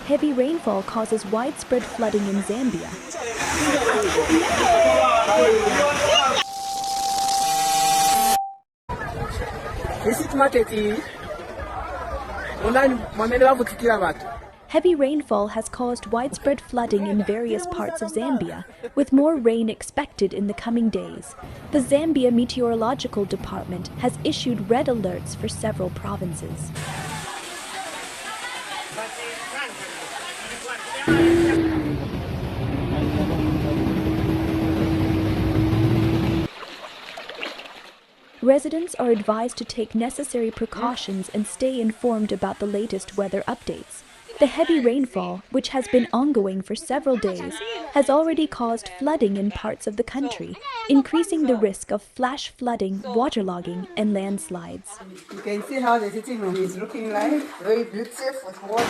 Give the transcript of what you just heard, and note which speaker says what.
Speaker 1: Heavy rainfall causes widespread flooding in Zambia. Heavy rainfall has caused widespread flooding in various parts of Zambia, with more rain expected in the coming days. The Zambia Meteorological Department has issued red alerts for several provinces. Residents are advised to take necessary precautions and stay informed about the latest weather updates. The heavy rainfall, which has been ongoing for several days, has already caused flooding in parts of the country, increasing the risk of flash flooding, waterlogging, and landslides.
Speaker 2: You can see how the sitting room is looking like. Very beautiful with water.